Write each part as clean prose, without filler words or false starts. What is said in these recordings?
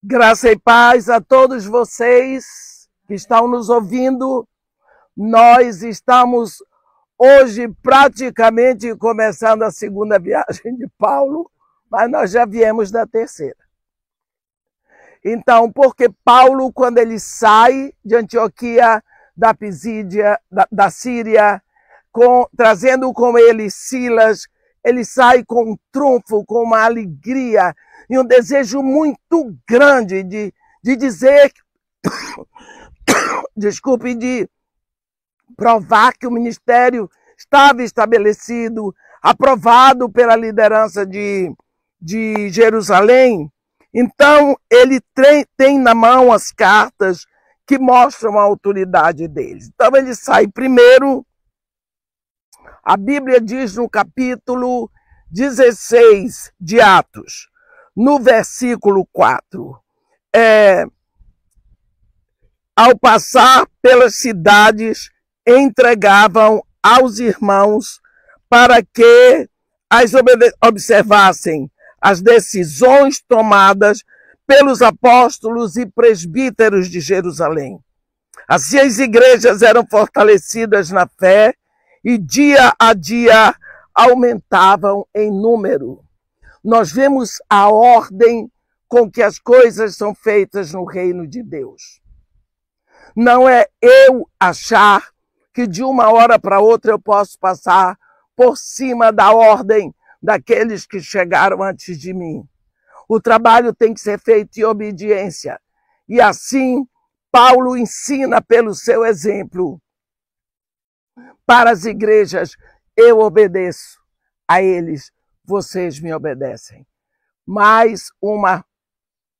Graça e paz a todos vocês que estão nos ouvindo. Nós estamos hoje praticamente começando a segunda viagem de Paulo, mas nós já viemos da terceira. Então, porque Paulo, quando ele sai de Antioquia, da Pisídia, da Síria, trazendo com ele Silas, ele sai com um trunfo, com uma alegria e um desejo muito grande de dizer, desculpe, de provar que o ministério estava estabelecido, aprovado pela liderança de Jerusalém. Então, ele tem na mão as cartas que mostram a autoridade deles. Então, ele sai primeiro. A Bíblia diz no capítulo 16 de Atos, no versículo 4, ao passar pelas cidades, entregavam aos irmãos para que as observassem as decisões tomadas pelos apóstolos e presbíteros de Jerusalém. Assim as igrejas eram fortalecidas na fé e dia a dia aumentavam em número. Nós vemos a ordem com que as coisas são feitas no reino de Deus. Não é eu achar que de uma hora para outra eu posso passar por cima da ordem daqueles que chegaram antes de mim. O trabalho tem que ser feito em obediência. E assim, Paulo ensina pelo seu exemplo para as igrejas: eu obedeço a eles, vocês me obedecem. Mais uma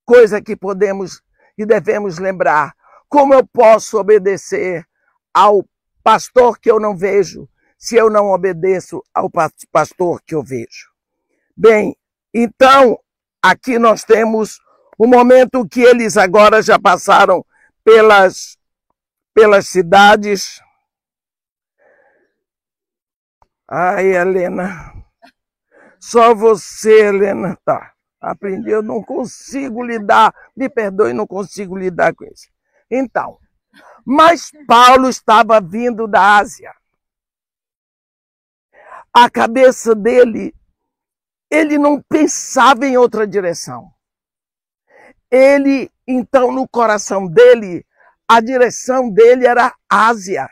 coisa que podemos e devemos lembrar: como eu posso obedecer ao pastor que eu não vejo, se eu não obedeço ao pastor que eu vejo? Bem, então, aqui nós temos o momento que eles agora já passaram pelas cidades. Ai, Helena, só você, Helena, tá. Aprendi, eu não consigo lidar, me perdoe, não consigo lidar com isso. Então, mas Paulo estava vindo da Ásia. A cabeça dele, ele não pensava em outra direção. Ele, então, no coração dele, a direção dele era Ásia.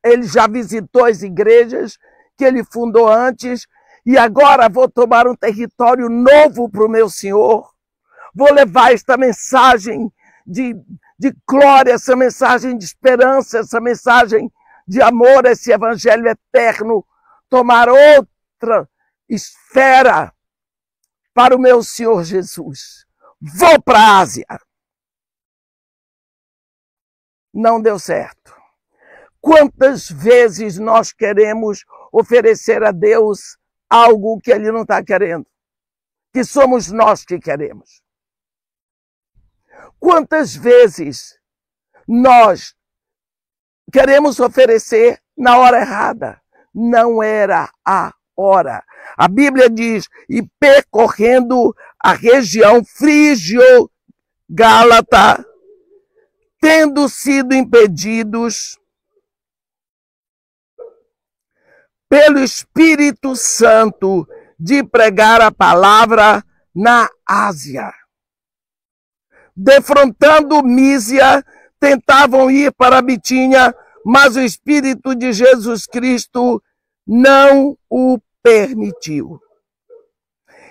Ele já visitou as igrejas que ele fundou antes, e agora vou tomar um território novo para o meu Senhor. Vou levar esta mensagem de glória, essa mensagem de esperança, essa mensagem de amor, esse evangelho eterno, tomar outra esfera para o meu Senhor Jesus. Vou para a Ásia. Não deu certo. Quantas vezes nós queremos oferecer a Deus algo que Ele não está querendo? Que somos nós que queremos. Quantas vezes nós queremos oferecer na hora errada? Não era a hora. A Bíblia diz: e percorrendo a região frígio-gálata, tendo sido impedidos pelo Espírito Santo de pregar a palavra na Ásia. Defrontando Mísia, tentavam ir para a Bitínia, mas o Espírito de Jesus Cristo não o permitiu.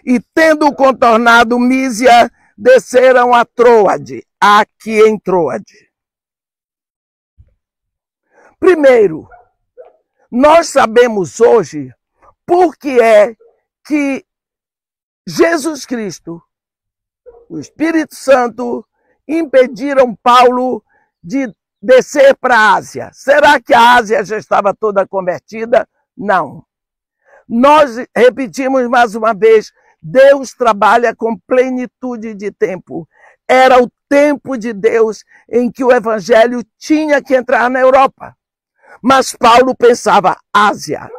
E tendo contornado Mísia, desceram a Troade, aqui em Troade. Primeiro, nós sabemos hoje por que é que Jesus Cristo, o Espírito Santo, impediram Paulo de descer para a Ásia. Será que a Ásia já estava toda convertida? Não. Nós repetimos mais uma vez: Deus trabalha com plenitude de tempo. Era o tempo de Deus em que o evangelho tinha que entrar na Europa. Mas Paulo pensava Ásia.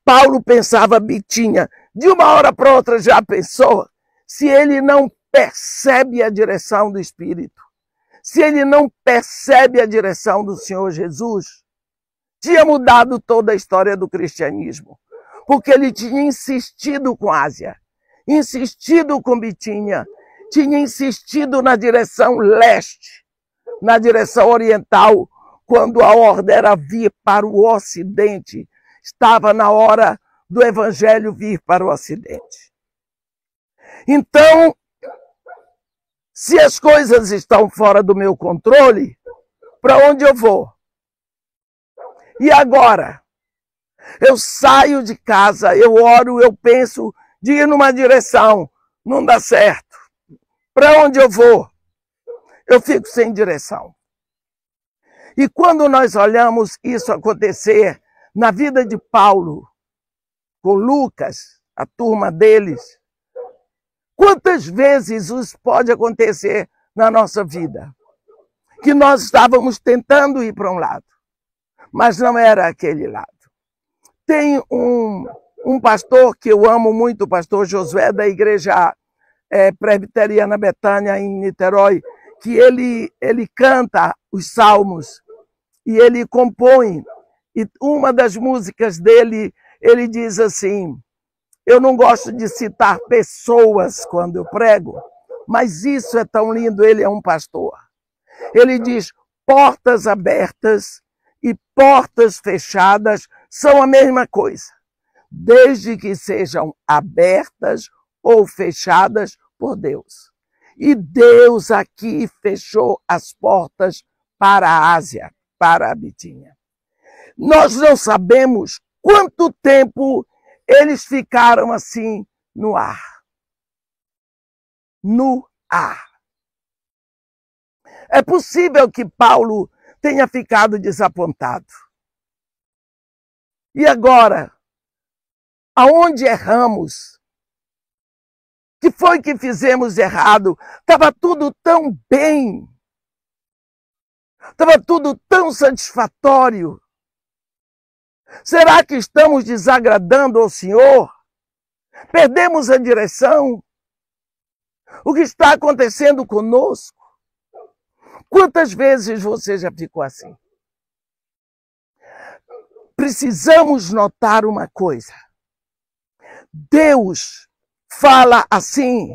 Paulo pensava Bitínia. De uma hora para outra já pensou? Se ele não percebe a direção do Espírito, se ele não percebe a direção do Senhor Jesus, tinha mudado toda a história do cristianismo, porque ele tinha insistido com Ásia, insistido com Bitínia, tinha insistido na direção leste, na direção oriental, quando a ordem era vir para o ocidente. Estava na hora do evangelho vir para o ocidente. Então, se as coisas estão fora do meu controle, para onde eu vou? E agora? Eu saio de casa, eu oro, eu penso de ir numa direção, não dá certo. Para onde eu vou? Eu fico sem direção. E quando nós olhamos isso acontecer na vida de Paulo, com Lucas, a turma deles, quantas vezes isso pode acontecer na nossa vida? Que nós estávamos tentando ir para um lado, mas não era aquele lado. Tem um pastor que eu amo muito, o pastor Josué, da igreja presbiteriana Betânia, em Niterói, que ele canta os salmos e ele compõe. E uma das músicas dele, ele diz assim: eu não gosto de citar pessoas quando eu prego, mas isso é tão lindo, ele é um pastor. Ele diz: portas abertas e portas fechadas são a mesma coisa, desde que sejam abertas ou fechadas por Deus. E Deus aqui fechou as portas para a Ásia, para a Bitínia. Nós não sabemos quanto tempo eles ficaram assim no ar. No ar. É possível que Paulo tenha ficado desapontado. E agora? Aonde erramos? Que foi que fizemos errado? Estava tudo tão bem. Estava tudo tão satisfatório. Será que estamos desagradando ao Senhor? Perdemos a direção? O que está acontecendo conosco? Quantas vezes você já ficou assim? Precisamos notar uma coisa. Deus fala assim: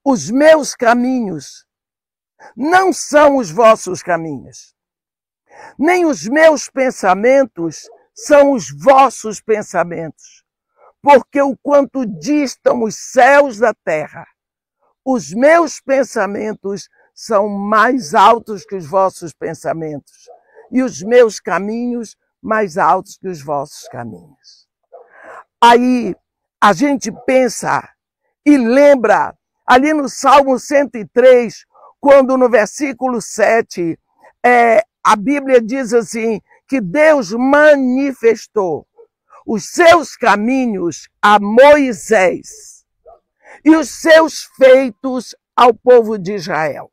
os meus caminhos não são os vossos caminhos, nem os meus pensamentos são os vossos pensamentos, porque o quanto distam os céus da terra, os meus pensamentos são mais altos que os vossos pensamentos, e os meus caminhos mais altos que os vossos caminhos. Aí a gente pensa e lembra ali no Salmo 103, quando no versículo 7, a Bíblia diz assim, que Deus manifestou os seus caminhos a Moisés e os seus feitos ao povo de Israel.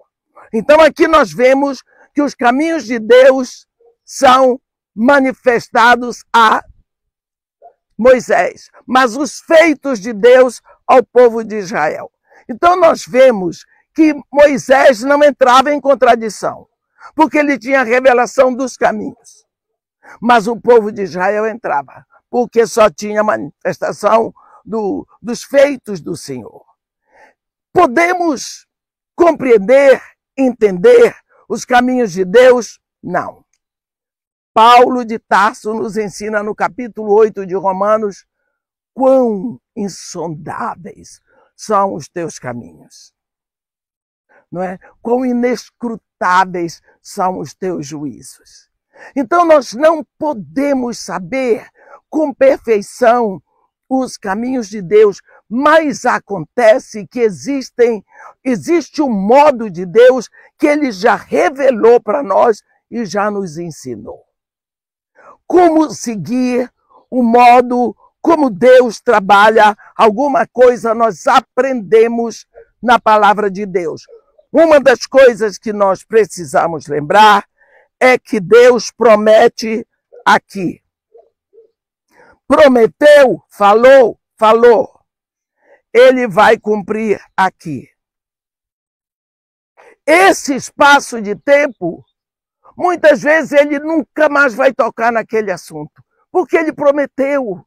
Então aqui nós vemos que os caminhos de Deus são manifestados a Moisés, mas os feitos de Deus ao povo de Israel. Então nós vemos que Moisés não entrava em contradição, porque ele tinha a revelação dos caminhos. Mas o povo de Israel entrava, porque só tinha manifestação dos feitos do Senhor. Podemos compreender, entender os caminhos de Deus? Não. Paulo de Tarso nos ensina no capítulo 8 de Romanos quão insondáveis são os teus caminhos. Não é? Quão inescrutáveis são os teus juízos. Então nós não podemos saber com perfeição os caminhos de Deus, mas acontece que existe um modo de Deus que ele já revelou para nós e já nos ensinou. Como seguir o modo como Deus trabalha, alguma coisa nós aprendemos na palavra de Deus. Uma das coisas que nós precisamos lembrar é que Deus promete aqui. Prometeu, falou. Ele vai cumprir aqui. esse espaço de tempo, muitas vezes ele nunca mais vai tocar naquele assunto, porque ele prometeu.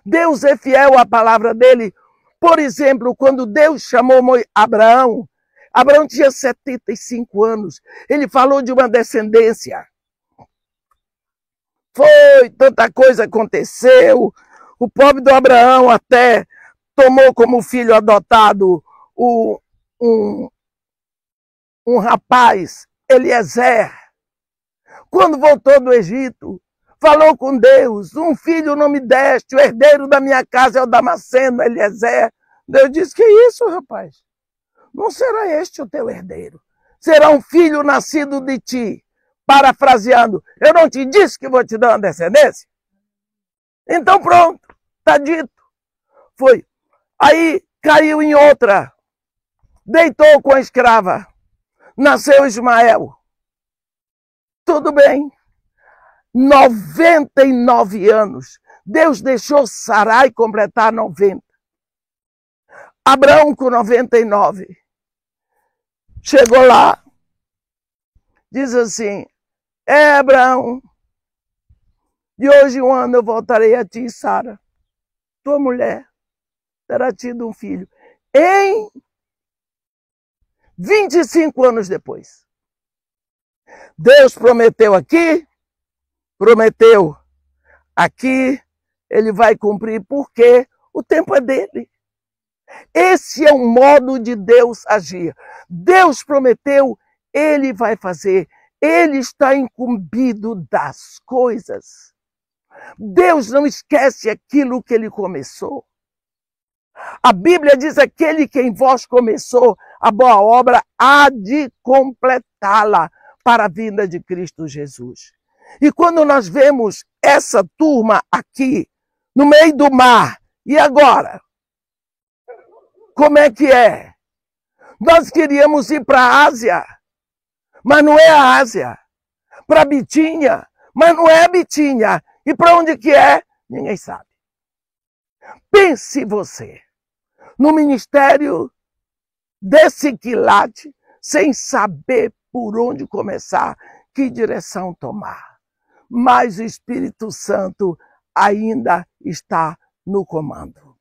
Deus é fiel à palavra dele. Por exemplo, quando Deus chamou Abraão, Abraão tinha 75 anos. Ele falou de uma descendência. Tanta coisa aconteceu. O pobre do Abraão até tomou como filho adotado um rapaz, Eliezer. Quando voltou do Egito, falou com Deus: um filho não me deste, o herdeiro da minha casa é o Damasceno, Eliezer. Deus disse: que isso, rapaz? Não será este o teu herdeiro. Será um filho nascido de ti. Parafraseando, eu não te disse que vou te dar uma descendência? Então pronto, está dito. Foi. Aí caiu em outra. Deitou com a escrava. Nasceu Ismael. Tudo bem. 99 anos. Deus deixou Sarai completar 90. Abraão com 99. Chegou lá. Diz assim: Abraão, de hoje um ano eu voltarei a ti, Sara, tua mulher, terá tido um filho. Em 25 anos depois. Deus prometeu aqui, prometeu aqui, ele vai cumprir, porque o tempo é dele. Esse é o modo de Deus agir. Deus prometeu, ele vai fazer. Ele está incumbido das coisas. Deus não esquece aquilo que ele começou. A Bíblia diz: aquele que em vós começou a boa obra há de completá-la para a vinda de Cristo Jesus. E quando nós vemos essa turma aqui, no meio do mar, e agora? Como é que é? Nós queríamos ir para a Ásia, mas não é a Ásia. Para a Bitínia, mas não é a Bitínia. E para onde que é? Ninguém sabe. Pense você, no ministério desse quilate, sem saber por onde começar, que direção tomar. Mas o Espírito Santo ainda está no comando.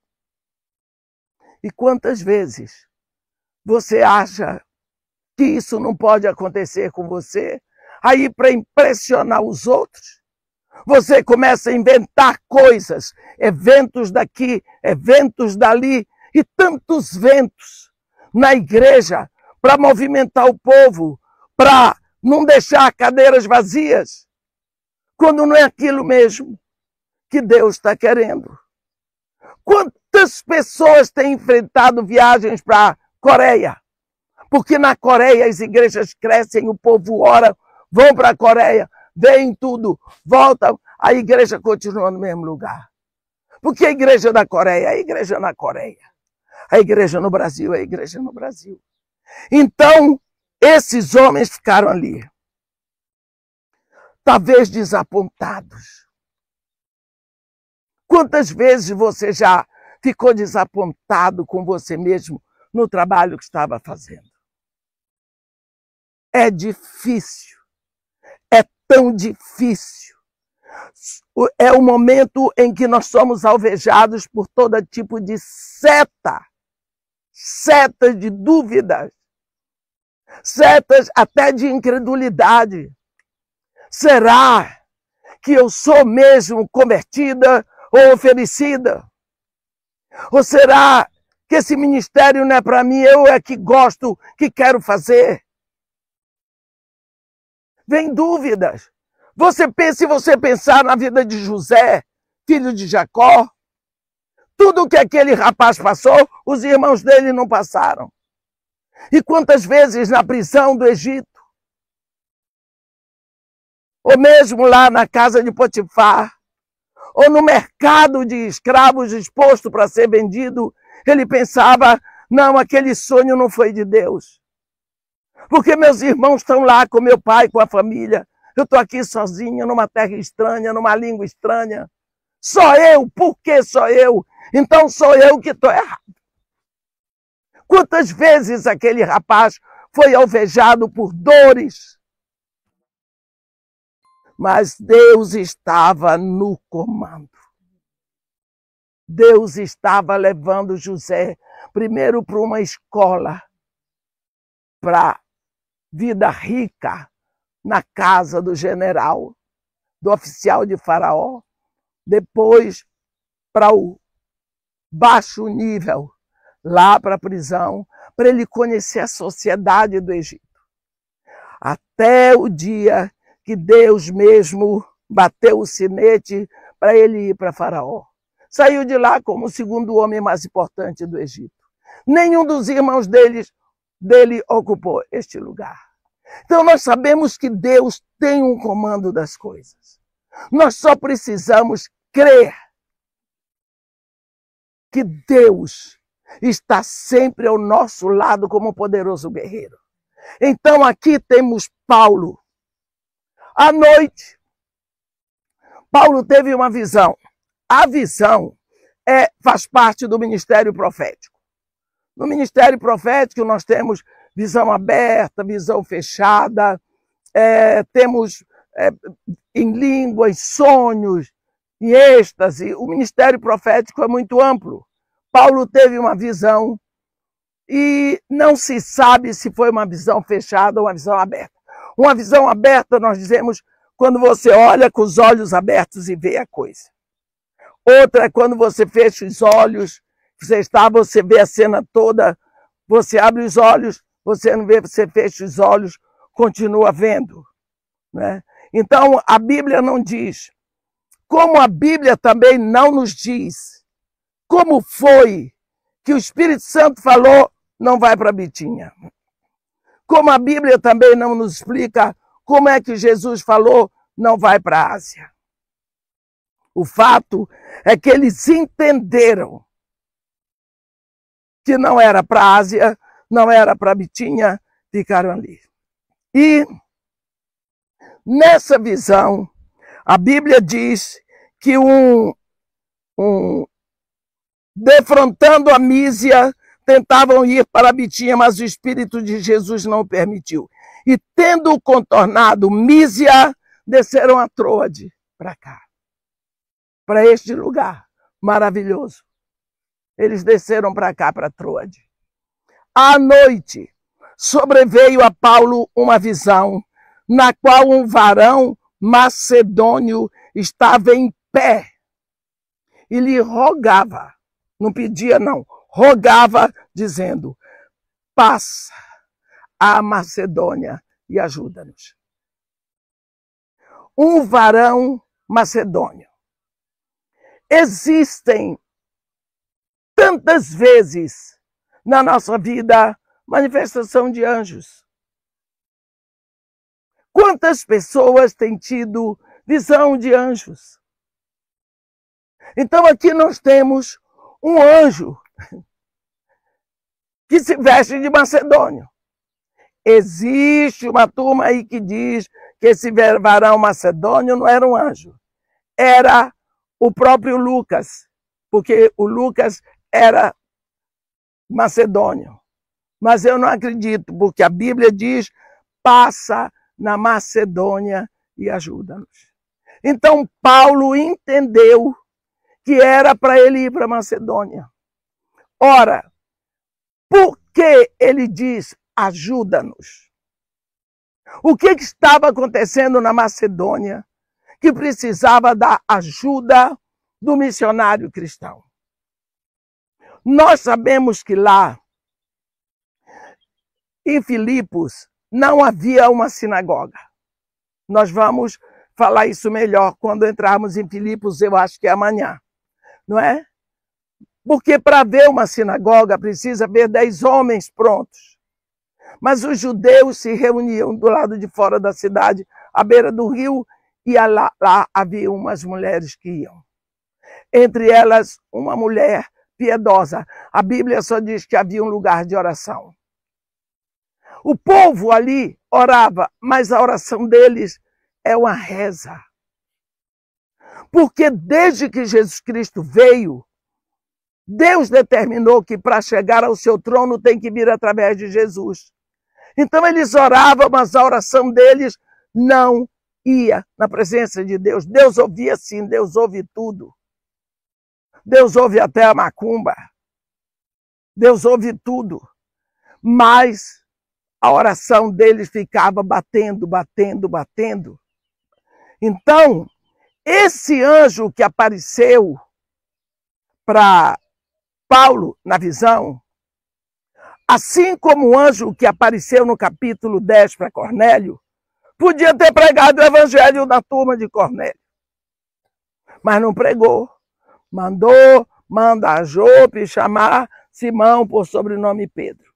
E quantas vezes você acha que isso não pode acontecer com você? Aí, para impressionar os outros, você começa a inventar coisas, eventos daqui, eventos dali, e tantos ventos na igreja para movimentar o povo, para não deixar cadeiras vazias, quando não é aquilo mesmo que Deus está querendo. Quantas pessoas têm enfrentado viagens para a Coreia? Porque na Coreia as igrejas crescem, o povo ora, vão para a Coreia, veem tudo, voltam, a igreja continua no mesmo lugar. Porque a igreja da Coreia é a igreja na Coreia. A igreja no Brasil é a igreja no Brasil. Então, esses homens ficaram ali, talvez desapontados. Quantas vezes você já ficou desapontado com você mesmo no trabalho que estava fazendo? É difícil. É tão difícil. É o momento em que nós somos alvejados por todo tipo de setas de dúvidas, setas até de incredulidade. Será que eu sou mesmo convertida ou oferecida? Ou será que esse ministério não é para mim, eu é que gosto, que quero fazer? Vem dúvidas. Se você pensar na vida de José, filho de Jacó, tudo que aquele rapaz passou, os irmãos dele não passaram. E quantas vezes na prisão do Egito, ou mesmo lá na casa de Potifar, ou no mercado de escravos exposto para ser vendido, ele pensava: não, aquele sonho não foi de Deus. Porque meus irmãos estão lá com meu pai, com a família. Eu estou aqui sozinho, numa terra estranha, numa língua estranha. Só eu? Por que só eu? Então sou eu que estou errado. Quantas vezes aquele rapaz foi alvejado por dores. Mas Deus estava no comando. Deus estava levando José primeiro para uma escola, para vida rica, na casa do general, do oficial de Faraó, depois para o baixo nível, lá para a prisão, para ele conhecer a sociedade do Egito. Até o dia que Deus mesmo bateu o sinete para ele ir para Faraó. Saiu de lá como o segundo homem mais importante do Egito. Nenhum dos irmãos dele ocupou este lugar. Então nós sabemos que Deus tem um comando das coisas. Nós só precisamos crer que Deus está sempre ao nosso lado como poderoso guerreiro. Então aqui temos Paulo. À noite, Paulo teve uma visão. A visão faz parte do ministério profético. No ministério profético nós temos visão aberta, visão fechada, temos em língua, em sonhos, em êxtase. O ministério profético é muito amplo. Paulo teve uma visão e não se sabe se foi uma visão fechada ou uma visão aberta. Uma visão aberta, nós dizemos, quando você olha com os olhos abertos e vê a coisa. Outra é quando você fecha os olhos, você vê a cena toda, você abre os olhos, você não vê, você fecha os olhos, continua vendo. Né? Então, a Bíblia não diz. Como a Bíblia também não nos diz como foi que o Espírito Santo falou, não vai para Bitinha. Como a Bíblia também não nos explica como é que Jesus falou, não vai para a Ásia. O fato é que eles entenderam que não era para a Ásia, não era para Bitinha, ficaram ali. E nessa visão, a Bíblia diz que defrontando a Mísia, tentavam ir para Bitinha, mas o Espírito de Jesus não o permitiu. E tendo contornado Mísia, desceram a Troade para cá, para este lugar maravilhoso. Eles desceram para cá, para Troade. À noite, sobreveio a Paulo uma visão, na qual um varão macedônio estava em pé e lhe rogava, não pedia não, rogava dizendo, passa a Macedônia e ajuda-nos. Um varão macedônio. Existem tantas vezes na nossa vida manifestação de anjos. Quantas pessoas têm tido visão de anjos? Então aqui nós temos um anjo que se veste de macedônio. Existe uma turma aí que diz que esse varão macedônio não era um anjo. Era o próprio Lucas, porque o Lucas era macedônio. Mas eu não acredito, porque a Bíblia diz, passa na Macedônia e ajuda-nos. Então Paulo entendeu que era para ele ir para a Macedônia. Ora, por que ele diz ajuda-nos? O que estava acontecendo na Macedônia que precisava da ajuda do missionário cristão? Nós sabemos que lá, em Filipos, não havia uma sinagoga. Nós vamos falar isso melhor quando entrarmos em Filipos, eu acho que é amanhã. Não é? Porque para ver uma sinagoga precisa ver 10 homens prontos. Mas os judeus se reuniam do lado de fora da cidade, à beira do rio, e lá havia umas mulheres que iam. Entre elas, uma mulher piedosa. A Bíblia só diz que havia um lugar de oração. O povo ali orava, mas a oração deles é uma reza. Porque desde que Jesus Cristo veio, Deus determinou que para chegar ao seu trono tem que vir através de Jesus. Então eles oravam, mas a oração deles não ia na presença de Deus. Deus ouvia sim, Deus ouve tudo. Deus ouve até a macumba. Deus ouve tudo. Mas a oração deles ficava batendo, batendo, batendo. Então, esse anjo que apareceu para Paulo na visão, assim como o anjo que apareceu no capítulo 10 para Cornélio, podia ter pregado o evangelho na turma de Cornélio. Mas não pregou. Manda a Jope chamar Simão por sobrenome Pedro.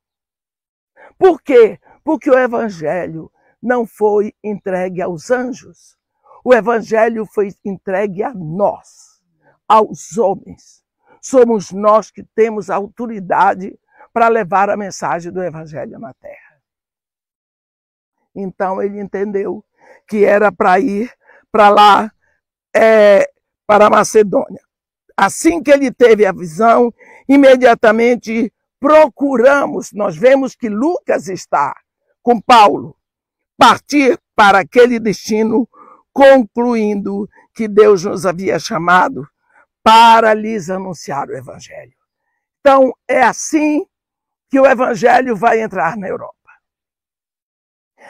Por quê? Porque o evangelho não foi entregue aos anjos. O evangelho foi entregue a nós, aos homens. Somos nós que temos a autoridade para levar a mensagem do evangelho na terra. Então ele entendeu que era para ir para lá, para a Macedônia. Assim que ele teve a visão, imediatamente procuramos, nós vemos que Lucas está com Paulo, partir para aquele destino, concluindo que Deus nos havia chamado para lhes anunciar o evangelho. Então é assim que o evangelho vai entrar na Europa.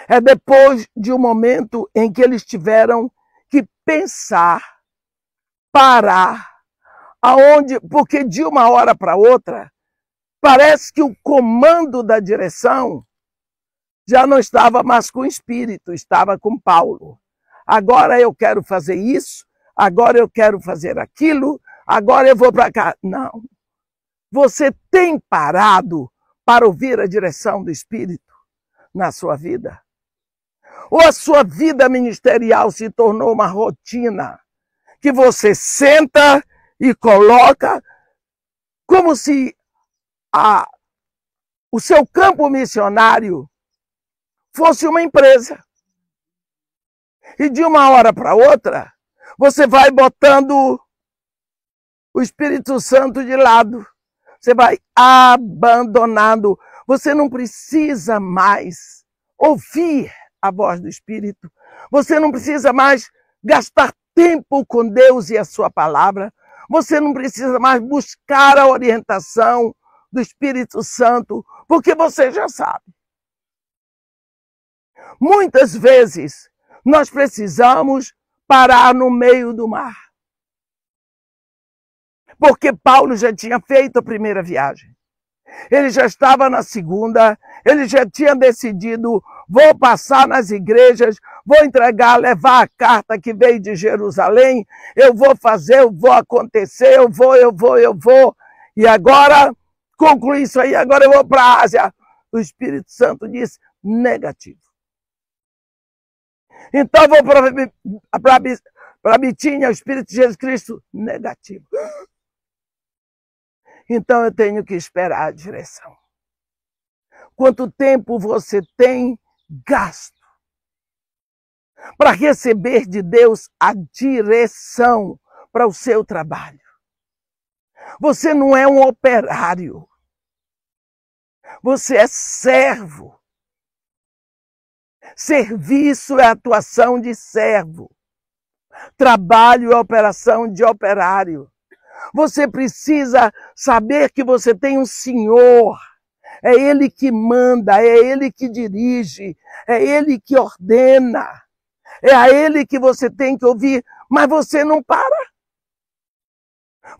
É depois de um momento em que eles tiveram que pensar, parar, porque de uma hora para outra, parece que o comando da direção já não estava mais com o Espírito, estava com Paulo. Agora eu quero fazer isso, agora eu quero fazer aquilo, agora eu vou para cá. Não. Você tem parado para ouvir a direção do Espírito na sua vida? Ou a sua vida ministerial se tornou uma rotina que você senta e coloca como se o seu campo missionário fosse uma empresa. E de uma hora para outra, você vai botando o Espírito Santo de lado. Você vai abandonando. Você não precisa mais ouvir a voz do Espírito. Você não precisa mais gastar tempo com Deus e a sua palavra. Você não precisa mais buscar a orientação do Espírito Santo, porque você já sabe. Muitas vezes nós precisamos parar no meio do mar. Porque Paulo já tinha feito a primeira viagem. Ele já estava na segunda, ele já tinha decidido, vou passar nas igrejas, vou entregar, levar a carta que veio de Jerusalém, eu vou fazer, eu vou acontecer, eu vou. E agora, concluí isso aí, agora eu vou para a Ásia. O Espírito Santo disse, negativo. Então eu vou para Bitínia, o Espírito de Jesus Cristo, negativo. Então eu tenho que esperar a direção. Quanto tempo você tem gasto para receber de Deus a direção para o seu trabalho? Você não é um operário. Você é servo. Serviço é atuação de servo. Trabalho é operação de operário. Você precisa saber que você tem um Senhor. É Ele que manda, é Ele que dirige, é Ele que ordena. É a Ele que você tem que ouvir, mas você não para.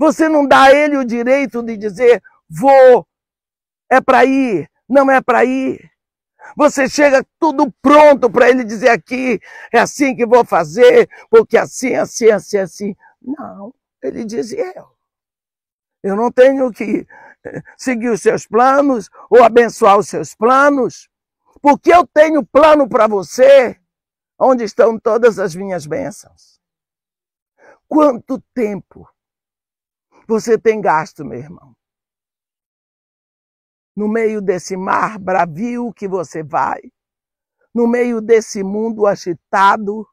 Você não dá a Ele o direito de dizer, vou, é para ir, não é para ir. Você chega tudo pronto para Ele dizer aqui, é assim que vou fazer, porque assim. Não, Ele diz eu não tenho que seguir os seus planos ou abençoar os seus planos, porque eu tenho plano para você, onde estão todas as minhas bênçãos. Quanto tempo você tem gasto, meu irmão? No meio desse mar bravio que você vai, no meio desse mundo agitado,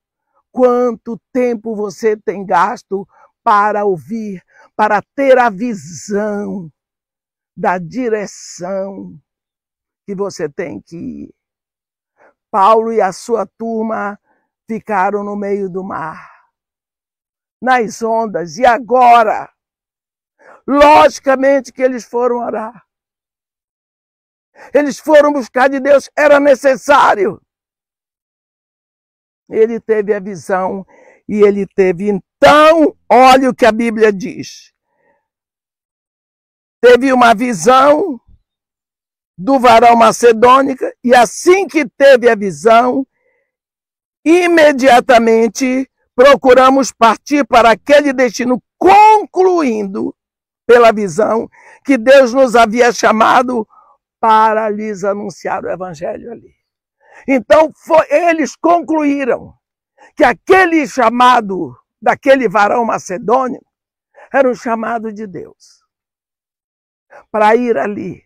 quanto tempo você tem gasto para ouvir, para ter a visão da direção que você tem que ir? Paulo e a sua turma ficaram no meio do mar, nas ondas. E agora? Logicamente que eles foram orar. Eles foram buscar de Deus, era necessário. Ele teve a visão e ele teve, então, olha o que a Bíblia diz. Teve uma visão do varão macedônico e assim que teve a visão, imediatamente procuramos partir para aquele destino, concluindo pela visão que Deus nos havia chamado para lhes anunciar o evangelho ali. Então, eles concluíram que aquele chamado daquele varão macedônio era um chamado de Deus para ir ali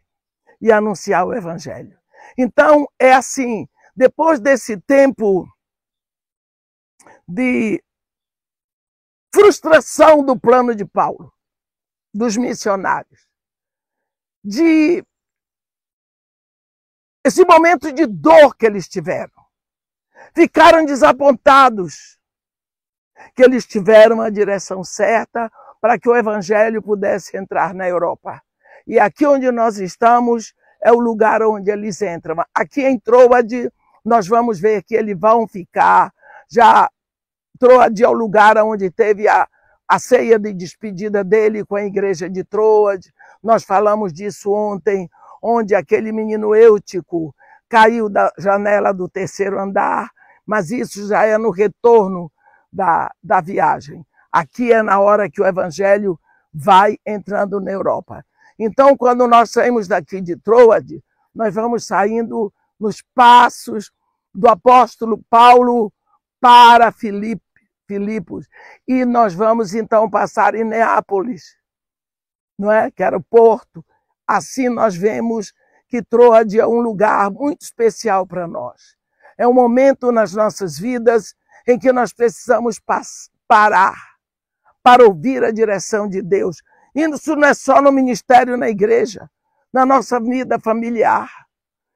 e anunciar o evangelho. Então, é assim, depois desse tempo de frustração do plano de Paulo, dos missionários, de esse momento de dor que eles tiveram, ficaram desapontados que eles tiveram a direção certa para que o evangelho pudesse entrar na Europa. E aqui onde nós estamos é o lugar onde eles entram. Aqui em Troade, nós vamos ver que eles vão ficar. Já Troade é o lugar onde teve a ceia de despedida dele com a igreja de Troade. Nós falamos disso ontem, onde aquele menino Eutico caiu da janela do 3º andar, mas isso já é no retorno da viagem. Aqui é na hora que o evangelho vai entrando na Europa. Então, quando nós saímos daqui de Troade, nós vamos saindo nos passos do apóstolo Paulo para Filipos. E nós vamos, então, passar em Neápolis, não é? Que era o porto. Assim nós vemos que Troade é um lugar muito especial para nós. É um momento nas nossas vidas em que nós precisamos parar para ouvir a direção de Deus. Isso não é só no ministério, na igreja, na nossa vida familiar,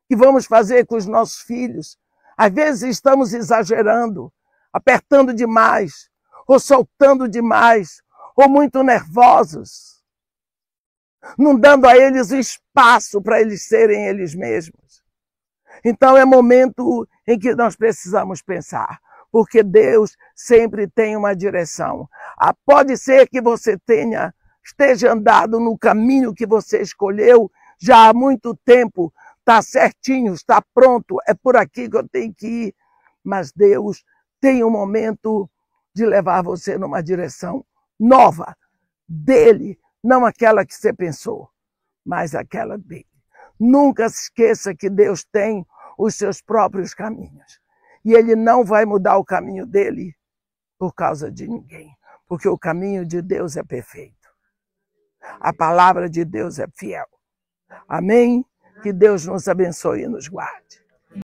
que vamos fazer com os nossos filhos. Às vezes estamos exagerando, apertando demais, ou soltando demais, ou muito nervosos, não dando a eles o espaço para eles serem eles mesmos. Então é momento em que nós precisamos pensar, porque Deus sempre tem uma direção. Pode ser que você esteja andado no caminho que você escolheu já há muito tempo, está certinho, está pronto, é por aqui que eu tenho que ir, mas Deus tem um momento de levar você numa direção nova dele, não aquela que você pensou, mas aquela dele. Nunca se esqueça que Deus tem os seus próprios caminhos. E ele não vai mudar o caminho dele por causa de ninguém, porque o caminho de Deus é perfeito. A palavra de Deus é fiel. Amém? Que Deus nos abençoe e nos guarde.